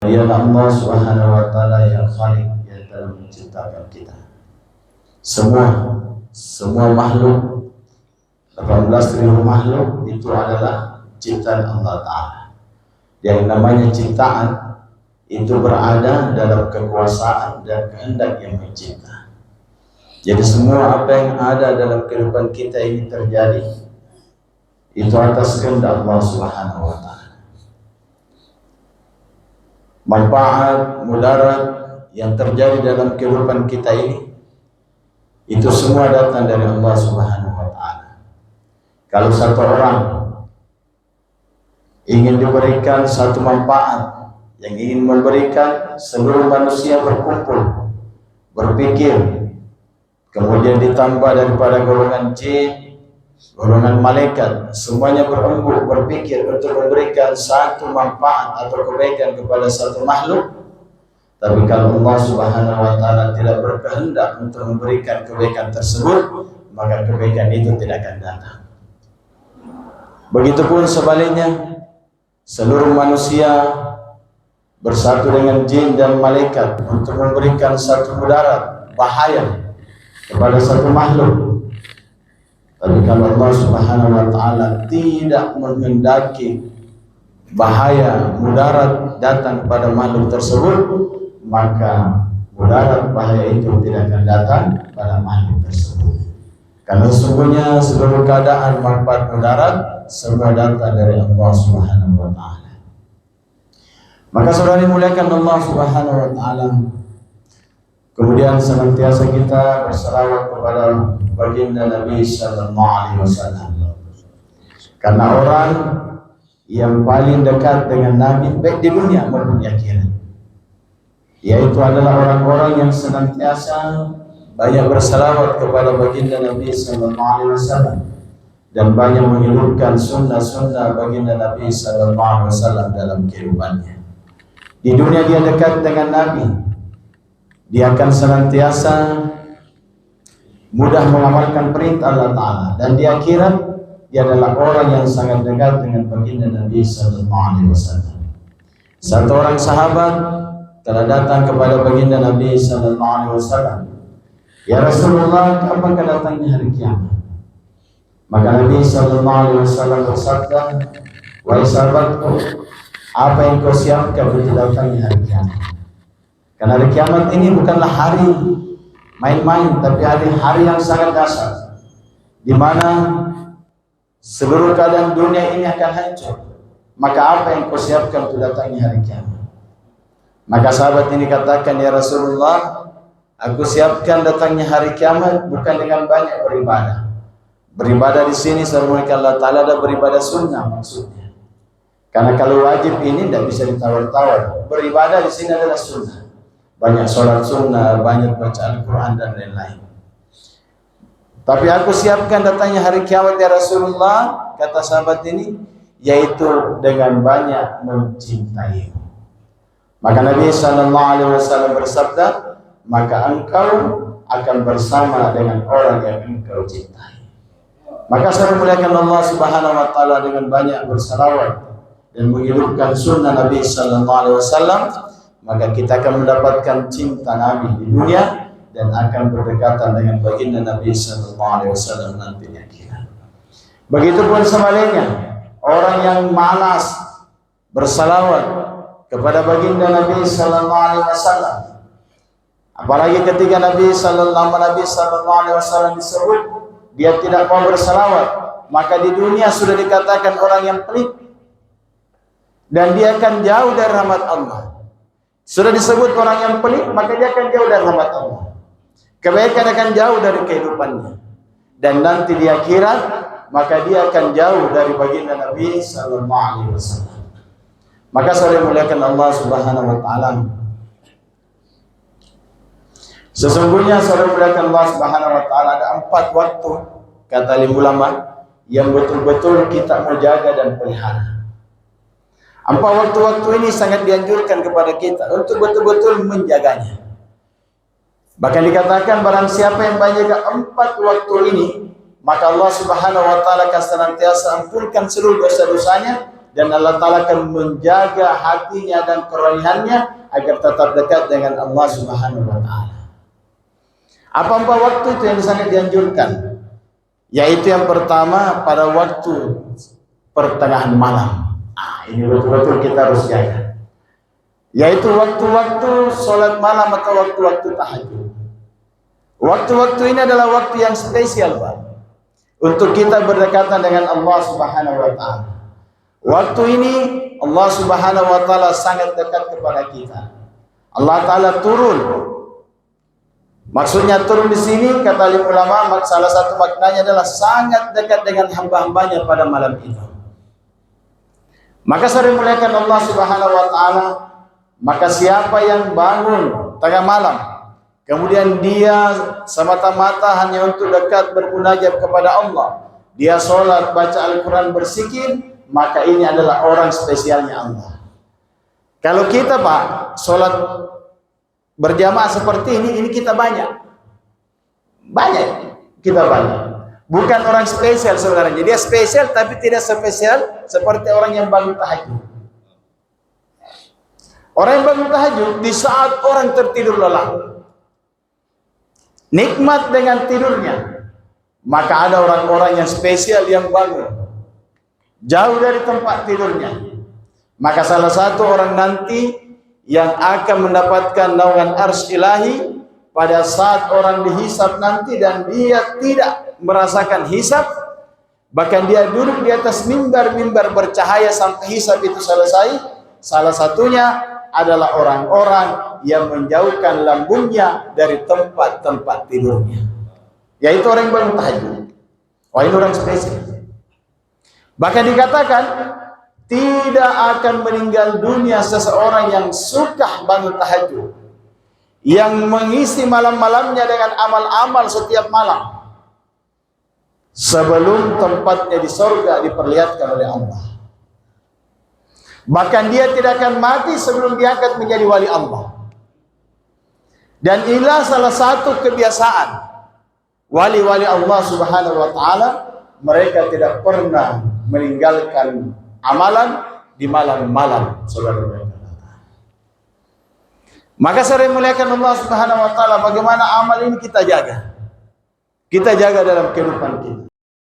Dialah Allah Subhanahu wa taala yang Khalik, yang telah menciptakan kita. Semua makhluk, 18.000 makhluk itu adalah ciptaan Allah Ta'ala. Yang namanya ciptaan itu berada dalam kekuasaan dan kehendak yang mencipta. Jadi semua apa yang ada dalam kehidupan kita ini terjadi itu atas kehendak Allah Subhanahu wa taala. Manfaat, mudarat yang terjadi dalam kehidupan kita ini itu semua datang dari Allah Subhanahu wa taala. Kalau satu orang ingin diberikan satu manfaat yang ingin memberikan seluruh manusia berkumpul, berpikir, kemudian ditambah daripada golongan jin, golongan malaikat, semuanya berembuk berpikir untuk memberikan satu manfaat atau kebaikan kepada satu makhluk. Tapi kalau Allah Subhanahu wa taala tidak berkehendak untuk memberikan kebaikan tersebut, maka kebaikan itu tidak akan datang. Begitupun sebaliknya, seluruh manusia bersatu dengan jin dan malaikat untuk memberikan satu mudarat, bahaya kepada satu makhluk. Tapi kalau Allah Subhanahu wa taala tidak menghendaki bahaya, mudarat datang kepada makhluk tersebut, maka mudarat bahaya itu tidak akan datang pada makhluk tersebut. Karena sesungguhnya seluruh keadaan manfaat mudarat semua datang dari Allah Subhanahu wa taala. Maka saudara dimuliakan Allah Subhanahu wa taala, kemudian senantiasa kita berselawat kepada baginda Nabi sallallahu alaihi wasallam. Karena orang yang paling dekat dengan Nabi baik di dunia maupun di akhirat, yaitu adalah orang-orang yang senantiasa banyak berselawat kepada baginda Nabi sallallahu alaihi wasallam dan banyak menghidupkan sunnah-sunnah baginda Nabi sallallahu alaihi wasallam dalam kehidupannya. Di dunia dia dekat dengan Nabi, dia akan senantiasa mudah mengamalkan perintah Allah Ta'ala, dan di akhirat dia adalah orang yang sangat dekat dengan baginda Nabi sallallahu alaihi wasallam. Satu orang sahabat telah datang kepada baginda Nabi sallallahu alaihi wasallam, "Ya Rasulullah, kapan datangnya hari kiamat?" Maka Nabi sallallahu alaihi wasallam bersabda, "Wahai sahabatku, apa yang kau siapkan untuk datangnya hari kiamat? Karena hari kiamat ini bukanlah hari main-main, tapi hari yang sangat dahsyat, di mana seluruh keadaan dunia ini akan hancur. Maka apa yang kau siapkan untuk datangnya hari kiamat?" Maka sahabat ini katakan, "Ya Rasulullah, aku siapkan datangnya hari kiamat bukan dengan banyak beribadah. Beribadah di sini sebenarnya Allah Ta'ala ada beribadah sunnah maksudnya. Karena kalau wajib ini tidak bisa ditawar-tawar. Beribadah di sini adalah sunnah. Banyak sholat sunnah, banyak baca Al-Quran dan lain-lain. Tapi aku siapkan datangnya hari kiamat ya Rasulullah," kata sahabat ini, "yaitu dengan banyak mencintai." Maka Nabi sallallahu alaihi wasallam bersabda, "Maka engkau akan bersama dengan orang yang engkau cintai." Maka saya muliakan Allah Subhanahu wa taala dengan banyak bersalawat dan menghidupkan sunnah Nabi sallallahu alaihi wasallam, maka kita akan mendapatkan cinta Nabi di dunia dan akan berdekatan dengan baginda Nabi sallallahu alaihi wasallam nanti di akhirat. Begitupun sebaliknya, orang yang malas bersalawat kepada baginda Nabi sallallahu alaihi wasallam, apalagi ketika Nabi sallallahu alaihi wasallam disebut dia tidak mau bersalawat, maka di dunia sudah dikatakan orang yang pelit dan dia akan jauh dari rahmat Allah. Sudah disebut orang yang pelit, maka dia akan jauh dari rahmat Allah. Kebaikan akan jauh dari kehidupannya. Dan nanti di akhirat, maka dia akan jauh dari baginda Nabi sallallahu alaihi wasallam. Maka saudara muliakan Allah Subhanahu wa taala, sesungguhnya saudara muliakan Allah Subhanahu wa taala ada 4 waktu, kata ulama, yang betul-betul kita menjaga dan pelihara. 4 waktu-waktu ini sangat dianjurkan kepada kita untuk betul-betul menjaganya. Bahkan dikatakan barang siapa yang menjaga 4 waktu ini, maka Allah Subhanahu wa taala akan senantiasa ampunkan seluruh dosa-dosanya dan Allah Ta'ala akan menjaga hatinya dan kerohaniannya agar tetap dekat dengan Allah Subhanahu wa Ta'ala. Apa waktu itu yang sangat dianjurkan? Yaitu yang pertama pada waktu pertengahan malam. Ini betul-betul kita harus jaga. Yaitu waktu-waktu sholat malam atau waktu-waktu tahajud. Waktu-waktu ini adalah waktu yang spesial, Pak, untuk kita berdekatan dengan Allah Subhanahu wa Ta'ala. Waktu ini Allah Subhanahu wa Ta'ala sangat dekat kepada kita. Allah Ta'ala turun. Maksudnya turun di sini, kata ulama, salah satu maknanya adalah sangat dekat dengan hamba-hambanya pada malam itu. Maka sering muliakan Allah Subhanahu wa Ta'ala, maka siapa yang bangun tengah malam, kemudian dia semata-mata hanya untuk dekat bermunajat kepada Allah, dia sholat, baca Al-Quran, berzikir, maka ini adalah orang spesialnya Allah. Kalau kita, Pak, sholat berjamaah seperti ini kita banyak kita banyak. Bukan orang spesial sebenarnya. Dia spesial tapi tidak spesial seperti orang yang bangun tahajud. Orang yang bangun tahajud di saat orang tertidur lelap, nikmat dengan tidurnya, maka ada orang-orang yang spesial yang bangun jauh dari tempat tidurnya. Maka salah satu orang nanti yang akan mendapatkan naungan arsy ilahi pada saat orang dihisab nanti, dan dia tidak merasakan hisab, bahkan dia duduk di atas mimbar-mimbar bercahaya sampai hisab itu selesai. Salah satunya adalah orang-orang yang menjauhkan lambungnya dari tempat-tempat tidurnya, yaitu orang yang bangun tahajud. Wah, ini orang spesial. Bahkan dikatakan tidak akan meninggal dunia seseorang yang suka bangun tahajud, yang mengisi malam-malamnya dengan amal-amal setiap malam, sebelum tempatnya di surga diperlihatkan oleh Allah. Bahkan dia tidak akan mati sebelum diangkat menjadi wali Allah. Dan inilah salah satu kebiasaan wali-wali Allah Subhanahu wa Ta'ala, mereka tidak pernah meninggalkan amalan di malam-malam, saudara-saudara. Maka saya muliakan Allah Subhanahu wa Ta'ala, bagaimana amal ini kita jaga. Kita jaga dalam kehidupan